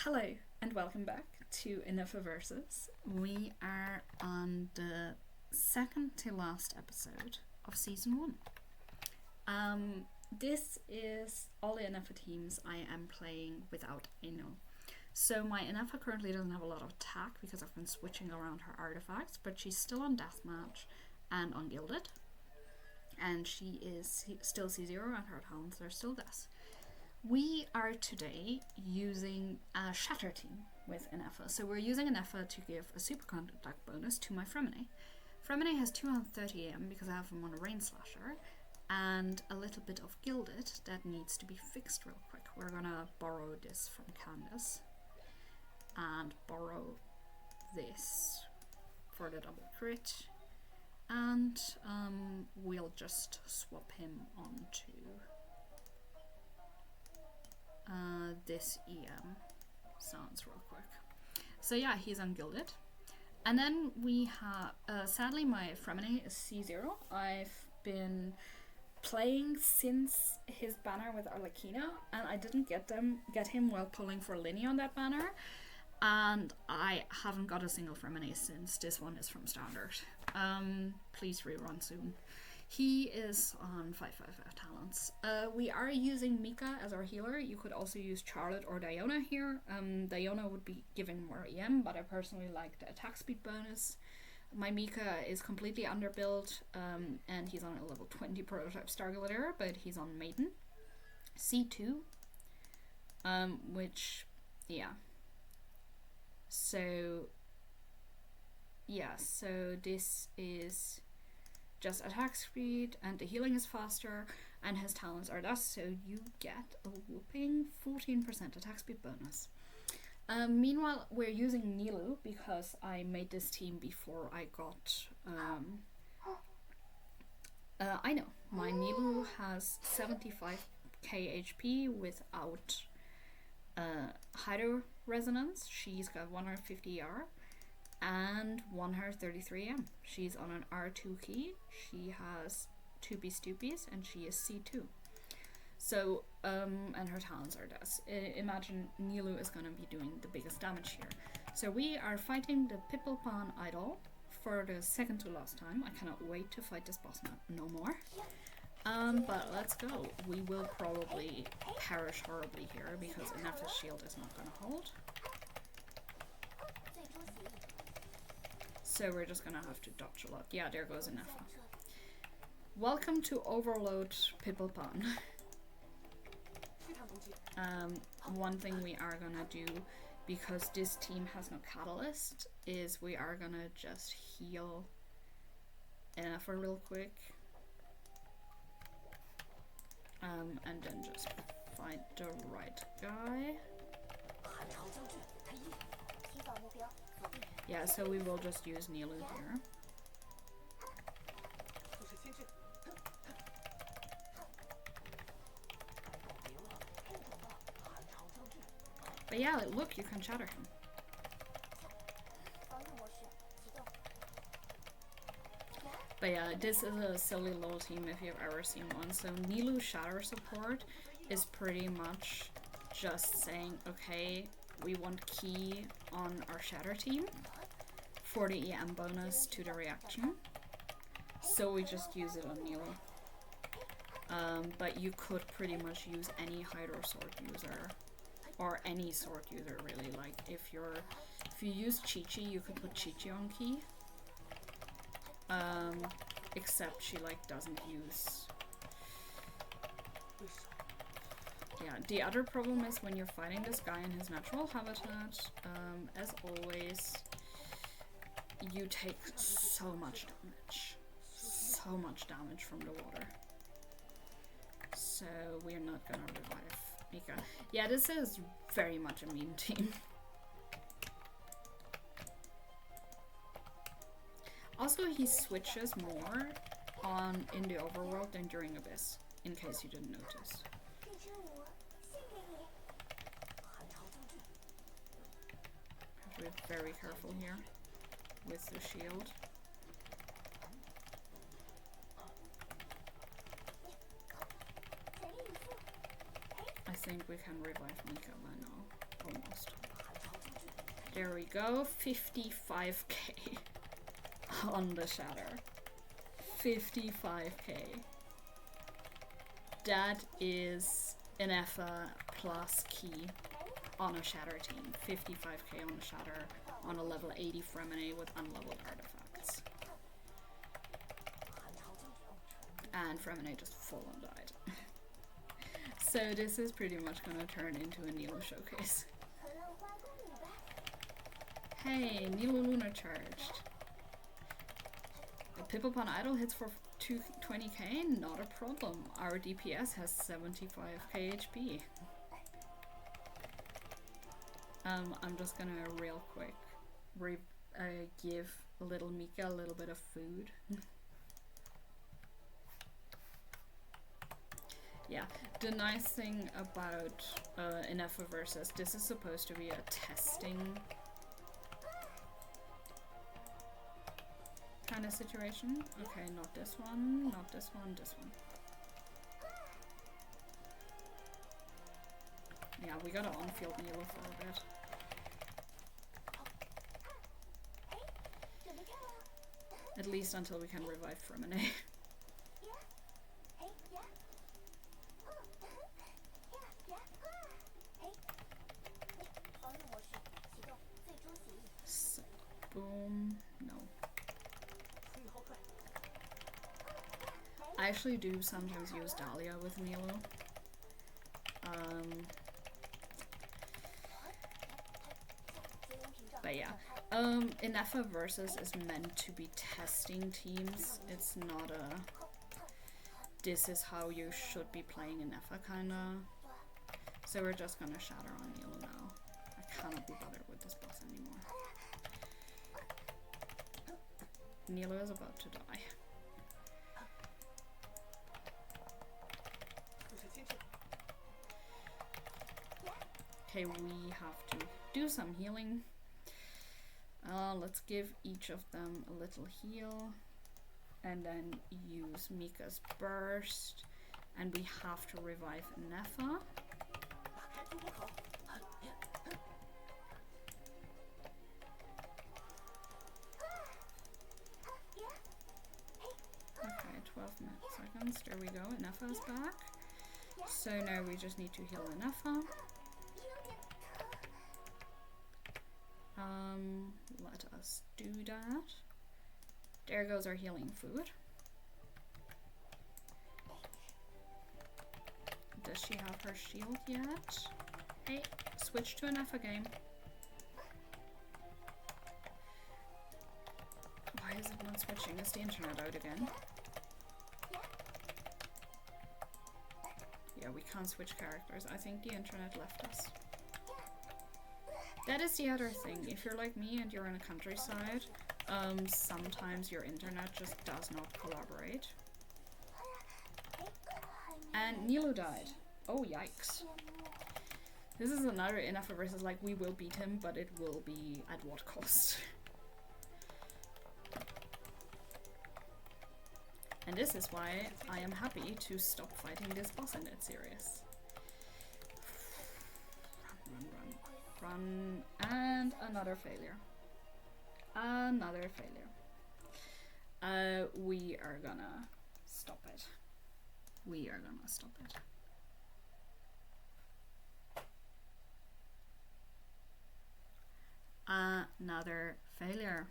Hello and welcome back to Ineffa Versus. We are on the second to last episode of season 1. This is all the Ineffa teams I am playing without Ino. So my Ineffa currently doesn't have a lot of attack because I've been switching around her artifacts, but she's still on Deathmatch and on Gilded. And she is still C0 and her talents are still Death. We are today using a Shatter team with Ineffa. So we're using Ineffa to give a superconduct bonus to my Freminet. Freminet has 230 AM because I have him on a Rain Slasher, and a little bit of Gilded that needs to be fixed real quick. We're gonna borrow this from Candace and borrow this for the double crit, and we'll just swap him onto this EM sounds real quick. So yeah, he's ungilded. And then we have, sadly my Freminet is C0. I've been playing since his banner with Arlecchino, and I didn't get him while pulling for Linny on that banner. And I haven't got a single Freminet since this one is from Standard. Please rerun soon. He is on 5/5 talents. We are using Mika as our healer. You could also use Charlotte or Diona here. Diona would be giving more EM, but I personally like the attack speed bonus. My Mika is completely underbuilt, and he's on a level 20 prototype Star Glitter, but he's on Maiden. C2. Which, yeah. So this is just attack speed, and the healing is faster, and his talents are thus, so you get a whooping 14% attack speed bonus. Meanwhile, we're using Nilu because I made this team before I got I know, my Nilu has 75k HP without Hydro Resonance. She's got 150 ER and 133 M. She's on an R2 key. She has 2B Stupies and she is C2. So, and her talents are Death. Imagine Nilu is gonna be doing the biggest damage here. So we are fighting the Pipilpan Idol for the second to last time. I cannot wait to fight this boss no more. But let's go. We will probably perish horribly here because Ineffa's shield is not gonna hold. So we're just gonna have to dodge a lot. Yeah, there goes Ineffa. Welcome to Overload Pipilpan. One thing we are gonna do, because this team has no catalyst, is we are gonna just heal Ineffa real quick. And then just find the right guy. Yeah, so we will just use Nilu here. But yeah, look, you can shatter him. But yeah, this is a silly little team if you've ever seen one. So Nilu Shatter support is pretty much just saying, okay, we want key on our Shatter team for the EM bonus to the reaction. So we just use it on Nilu. But you could pretty much use any Hydro Sword user, or any sword user really. Like if you use Chi-Chi, you could put Chi-Chi on key. Except she like doesn't use. Yeah, the other problem is when you're fighting this guy in his natural habitat, as always, you take so much damage from the water. So we're not gonna revive Mika. Yeah, this is very much a meme team. Also, he switches more in the overworld than during Abyss, in case you didn't notice. Have to be very careful here with the shield. I think we can revive Mika by now, almost. There we go, 55k on the Shatter. 55k. That is Ineffa plus key on a Shatter team. 55k on a Shatter on a level 80 Freminet with unleveled artifacts. And Freminet just full on died. So this is pretty much gonna turn into a Nilo showcase. Hey, Nilo Luna charged. The Pipilpan Idol hits for 220k? Not a problem. Our DPS has 75k HP. I'm just gonna real quick give little Mika a little bit of food. Yeah, the nice thing about Ineffa versus, this is supposed to be a testing kind of situation. Okay, not this one, not this one, this one. Yeah, we gotta on-field Nilo for a bit. At least until we can revive Freminet. So, boom. No. I actually do sometimes use Dahlia with Nilo. But yeah, Ineffa versus is meant to be testing teams. It's not a this is how you should be playing Ineffa kinda. So we're just gonna Shatter on Nilo now. I cannot be bothered with this boss anymore. Nilo is about to die. Okay, we have to do some healing. Let's give each of them a little heal. And then use Mika's burst. And we have to revive Ineffa. Okay, 12 seconds. There we go. Ineffa is back. So now we just need to heal Ineffa. Let us do that. There goes our healing food. Does she have her shield yet? Hey, switch to an Ineffa game. Why is it not switching? Is the internet out again? Yeah, we can't switch characters. I think the internet left us. That is the other thing. If you're like me and you're in a countryside, sometimes your internet just does not collaborate. And Nilo died. Oh, yikes. This is another Ineffa versus, like, we will beat him, but it will be at what cost? And this is why I am happy to stop fighting this boss in that series. Run, and another failure. Another failure. We are gonna stop it. We are gonna stop it. Another failure.